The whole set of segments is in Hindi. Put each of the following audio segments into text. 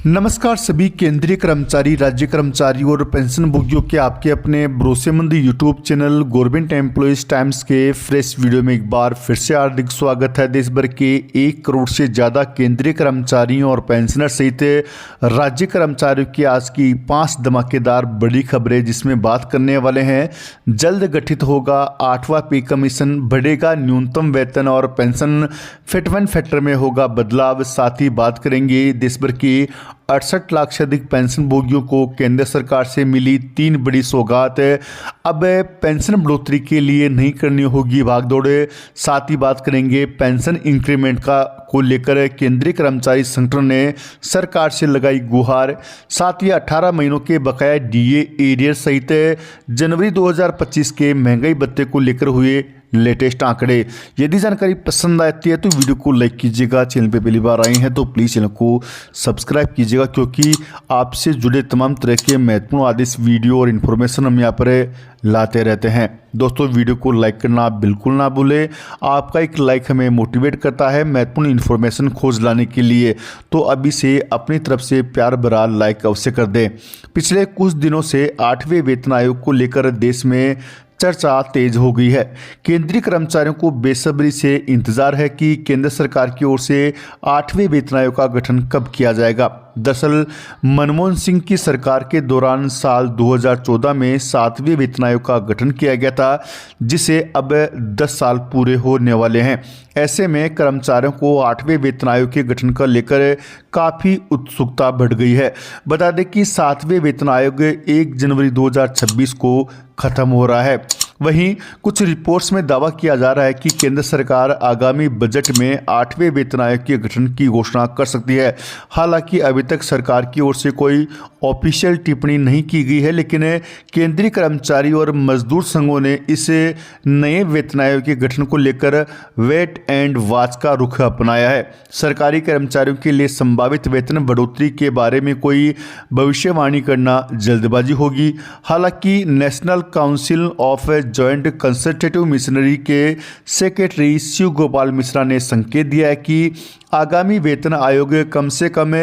नमस्कार सभी केंद्रीय कर्मचारी, राज्य कर्मचारी और पेंशन भोगियों के आपके अपने भरोसेमंद YouTube channel government employees times के फ्रेश वीडियो में एक बार फिर से हार्दिक स्वागत है। देश भर के 1 करोड़ से ज़्यादा केंद्रीय कर्मचारियों और पेंशनर सहित राज्य कर्मचारियों की आज की 5 धमाकेदार बड़ी खबरें, जिसमें बात करने वाले हैं जल्द गठित होगा 8वां पे कमीशन, बढ़ेगा न्यूनतम वेतन और पेंशन फिटमेंट फैक्टर में होगा बदलाव। साथ ही बात करेंगे देश भर की 68 लाख से अधिक पेंशन भोगियों को केंद्र सरकार से मिली 3 बड़ी सौगात। अब पेंशन बढ़ोतरी के लिए नहीं करनी होगी भागदौड़। साथ ही बात करेंगे पेंशन इंक्रीमेंट को लेकर केंद्रीय कर्मचारी संगठन ने सरकार से लगाई गुहार। साथ ही 18 महीनों के बकाया डीए एरियर सहित जनवरी 2025 के महंगाई भत्ते को लेकर हुए लेटेस्ट आंकड़े। यदि जानकारी पसंद आती है तो वीडियो को लाइक कीजिएगा। चैनल पे पहली बार आए हैं तो प्लीज़ चैनल को सब्सक्राइब कीजिएगा, क्योंकि आपसे जुड़े तमाम तरह के महत्वपूर्ण आदेश, वीडियो और इन्फॉर्मेशन हम यहाँ पर लाते रहते हैं। दोस्तों, वीडियो को लाइक करना बिल्कुल ना भूलें। आपका एक लाइक हमें मोटिवेट करता है महत्वपूर्ण इन्फॉर्मेशन खोज लाने के लिए, तो अभी से अपनी तरफ से प्यार भरा लाइक अवश्य कर दें। पिछले कुछ दिनों से 8वें वेतन आयोग को लेकर देश में चर्चा तेज हो गई है। केंद्रीय कर्मचारियों को बेसब्री से इंतजार है कि केंद्र सरकार की ओर से 8वें वेतन आयोग का गठन कब किया जाएगा। दरअसल मनमोहन सिंह की सरकार के दौरान साल 2014 में 7वें वेतन आयोग का गठन किया गया था, जिसे अब 10 साल पूरे होने वाले हैं। ऐसे में कर्मचारियों को 8वें वेतन आयोग के गठन को लेकर काफ़ी उत्सुकता बढ़ गई है। बता दें कि 7वें वेतन आयोग 1 जनवरी 2026 को खत्म हो रहा है। वहीं कुछ रिपोर्ट्स में दावा किया जा रहा है कि केंद्र सरकार आगामी बजट में 8वें वेतन आयोग के गठन की घोषणा कर सकती है। हालांकि अभी तक सरकार की ओर से कोई ऑफिशियल टिप्पणी नहीं की गई है, लेकिन केंद्रीय कर्मचारी और मजदूर संघों ने इस नए वेतन आयोग के गठन को लेकर वेट एंड वॉच का रुख अपनाया है। सरकारी कर्मचारियों के लिए संभावित वेतन बढ़ोतरी के बारे में कोई भविष्यवाणी करना जल्दबाजी होगी। हालांकि national council of joint consultative missionary के सेक्रेटरी शिव गोपाल मिश्रा ने संकेत दिया है कि आगामी वेतन आयोग कम से कम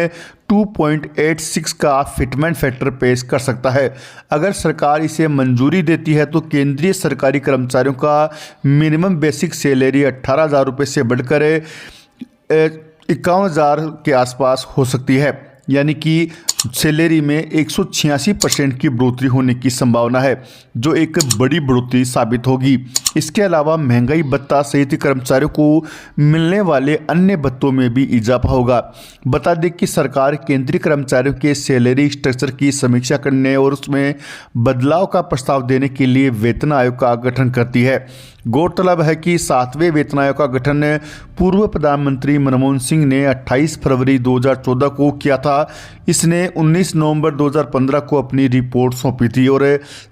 2.86 का फिटमेंट फैक्टर पेश कर सकता है। अगर सरकार इसे मंजूरी देती है तो केंद्रीय सरकारी कर्मचारियों का मिनिमम बेसिक सैलरी 18,000 रुपये से बढ़कर 51,000 के आसपास हो सकती है, यानी कि सैलरी में 186% की बढ़ोतरी होने की संभावना है, जो एक बड़ी बढ़ोतरी साबित होगी। इसके अलावा महंगाई भत्ता सहित कर्मचारियों को मिलने वाले अन्य भत्तों में भी इजाफा होगा। बता दें कि सरकार केंद्रीय कर्मचारियों के सैलरी स्ट्रक्चर की समीक्षा करने और उसमें बदलाव का प्रस्ताव देने के लिए वेतन आयोग का गठन करती है। गौरतलब है कि 7वें वेतन आयोग का गठन पूर्व प्रधानमंत्री मनमोहन सिंह ने 28 फरवरी 2014 को किया था। इसने 19 नवंबर 2015 को अपनी रिपोर्ट सौंपी थी और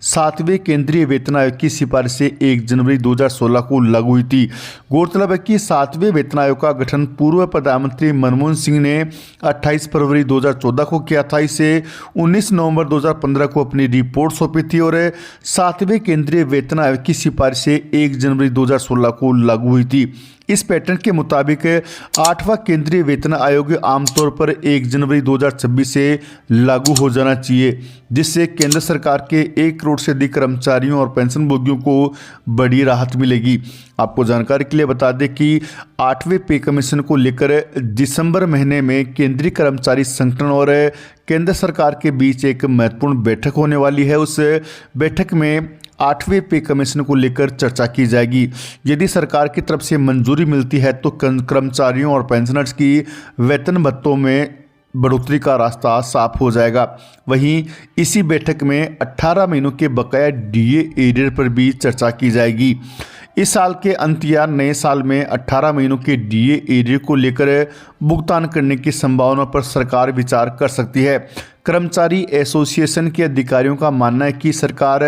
7वें केंद्रीय वेतन आयोग की सिफारिशें 1 जनवरी 2016 को लागू हुई थी। गौरतलब है कि 7वें वेतन आयोग का गठन पूर्व प्रधानमंत्री मनमोहन सिंह ने 28 फरवरी 2014 को किया था। इसे 19 नवंबर 2015 को अपनी रिपोर्ट सौंपी थी और 7वें केंद्रीय वेतन आयोग की सिफारिशें 1 जनवरी 2016 को लागू हुई थी। इस पैटर्न के मुताबिक 8वां केंद्रीय वेतन आयोग आमतौर पर 1 जनवरी 2026 से लागू हो जाना चाहिए, जिससे केंद्र सरकार के 1 करोड़ से अधिक कर्मचारियों और पेंशन भोगियों को बड़ी राहत मिलेगी। आपको जानकारी के लिए बता दें कि 8वें पे कमीशन को लेकर दिसंबर महीने में केंद्रीय कर्मचारी संगठन और केंद्र सरकार के बीच एक महत्वपूर्ण बैठक होने वाली है। उस बैठक में 8वें पे कमीशन को लेकर चर्चा की जाएगी। यदि सरकार की तरफ से मंजूरी मिलती है तो कर्मचारियों और पेंशनर्स की वेतन भत्तों में बढ़ोतरी का रास्ता साफ हो जाएगा। वहीं इसी बैठक में 18 महीनों के बकाया डीए एरियर पर भी चर्चा की जाएगी। इस साल के अंत या नए साल में 18 महीनों के डीए एरियर को लेकर भुगतान करने की संभावना पर सरकार विचार कर सकती है। कर्मचारी एसोसिएशन के अधिकारियों का मानना है कि सरकार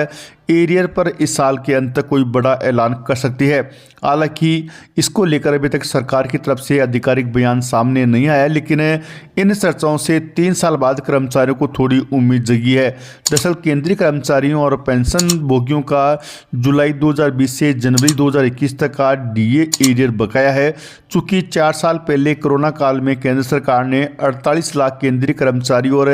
एरियर पर इस साल के अंत तक कोई बड़ा ऐलान कर सकती है। हालांकि इसको लेकर अभी तक सरकार की तरफ से आधिकारिक बयान सामने नहीं आया, लेकिन इन चर्चाओं से 3 साल बाद कर्मचारियों को थोड़ी उम्मीद जगी है। दरअसल केंद्रीय कर्मचारियों और पेंशन भोगियों का जुलाई 2020 से जनवरी 2021 तक का डीए एरियर बकाया है। चूंकि 4 साल पहले कोरोना काल में केंद्र सरकार ने 48 लाख केंद्रीय कर्मचारी और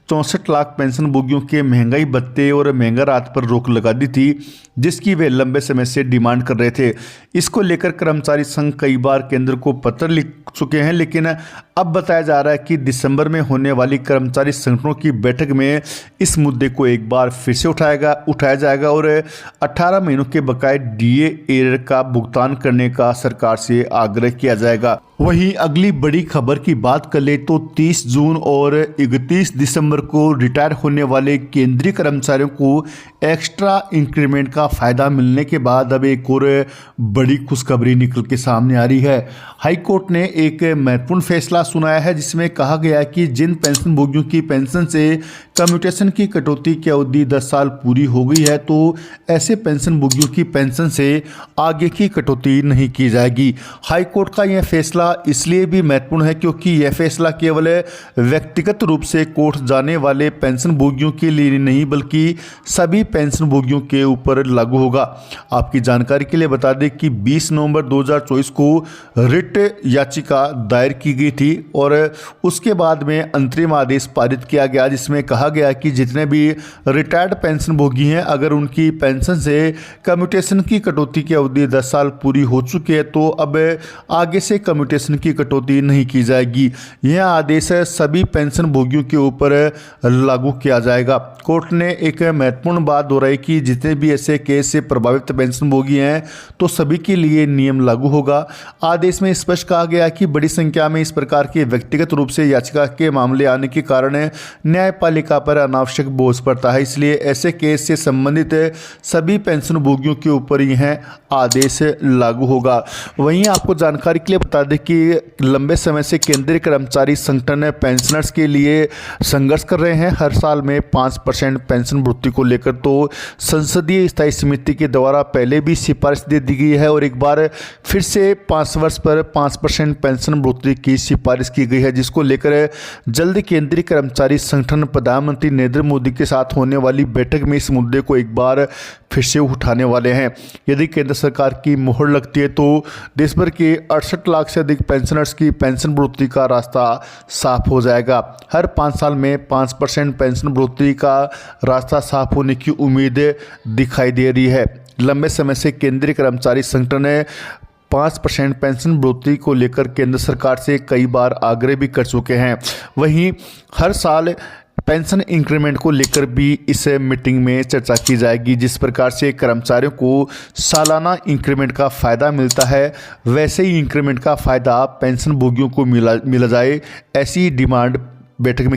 64 लाख पेंशन भोगियों के महंगाई भत्ते और महंगा राहत पर रोक लगा दी थी, जिसकी वे लंबे समय से डिमांड कर रहे थे। इसको लेकर कर्मचारी संघ कई बार केंद्र को पत्र लिख चुके हैं, लेकिन अब बताया जा रहा है कि दिसंबर में होने वाली कर्मचारी संगठनों की बैठक में इस मुद्दे को एक बार फिर से उठाया जाएगा और 18 महीनों के बकाये डीए एरियर का भुगतान करने का सरकार से आग्रह किया जाएगा। वहीं अगली बड़ी खबर की बात कर ले तो 30 जून और 31 दिसंबर को रिटायर होने वाले केंद्रीय कर्मचारियों को एक्स्ट्रा इंक्रीमेंट का फायदा मिलने के बाद अब एक और बड़ी खुशखबरी निकल के सामने आ रही है। हाई कोर्ट ने एक महत्वपूर्ण फैसला सुनाया है, जिसमें कहा गया है कि जिन पेंशन भोगियों की पेंशन से कम्यूटेशन की कटौती की अवधि 10 साल पूरी हो गई है, तो ऐसे पेंशन भोगियों की पेंशन से आगे की कटौती नहीं की जाएगी। हाई कोर्ट का यह फैसला इसलिए भी महत्वपूर्ण है क्योंकि यह फैसला केवल व्यक्तिगत रूप से कोर्ट जाने वाले पेंशन भोगियों के लिए नहीं बल्कि सभी पेंशन भोगियों के ऊपर लागू होगा। आपकी जानकारी के लिए बता दें कि 20 नवंबर 2024 को रिट याचिका दायर की गई थी और उसके बाद में अंतरिम आदेश पारित किया गया, जिसमें कहा गया कि जितने भी रिटायर्ड पेंशन भोगी हैं, अगर उनकी पेंशन से कम्यूटेशन की कटौती की अवधि 10 साल पूरी हो चुकी है तो अब आगे से कम्यूटेशन की कटौती नहीं की जाएगी। यह आदेश सभी पेंशन भोगियों के ऊपर लागू किया जाएगा। कोर्ट ने एक महत्वपूर्ण बात दोहराई कि जितने भी ऐसे केस से प्रभावित पेंशन भोगी हैं तो सभी के लिए नियम लागू होगा। आदेश में स्पष्ट कहा गया कि बड़ी संख्या में इस प्रकार के व्यक्तिगत रूप से याचिका के मामले आने के कारण न्यायपालिका पर अनावश्यक बोझ पड़ता है, इसलिए ऐसे केस से संबंधित सभी पेंशन भोगियों के ऊपर यह आदेश लागू होगा। वहीं आपको जानकारी के लिए बता दें कि लंबे समय से केंद्रीय कर्मचारी संगठन पेंशनर्स के लिए संघर्ष कर रहे हैं। हर साल में 5% पेंशन वृद्धि को लेकर तो संसदीय स्थायी समिति के द्वारा पहले भी सिफारिश दे दी गई है और एक बार फिर से 5 वर्ष पर 5% पेंशन वृद्धि की सिफारिश की गई है, जिसको लेकर जल्द केंद्रीय कर्मचारी संगठन प्रधानमंत्री नरेंद्र मोदी के साथ होने वाली बैठक में इस मुद्दे को एक बार फिर से उठाने वाले हैं। यदि केंद्र सरकार की मोहर लगती है तो देश भर के 68 लाख से अधिक पेंशनर्स की पेंशन वृद्धि का रास्ता साफ हो जाएगा। हर 5 साल में 5% पेंशन वृद्धि का रास्ता साफ होने की उम्मीद दिखाई दे रही है। लंबे समय से केंद्रीय कर्मचारी संगठन 5% पेंशन वृद्धि को लेकर केंद्र सरकार से कई बार आग्रह भी कर चुके हैं। वहीं हर साल पेंशन इंक्रीमेंट को लेकर भी इस मीटिंग में चर्चा की जाएगी। जिस प्रकार से कर्मचारियों को सालाना इंक्रीमेंट का फ़ायदा मिलता है, वैसे ही इंक्रीमेंट का फ़ायदा पेंशन भोगियों को मिला जाए, ऐसी डिमांड बैठक में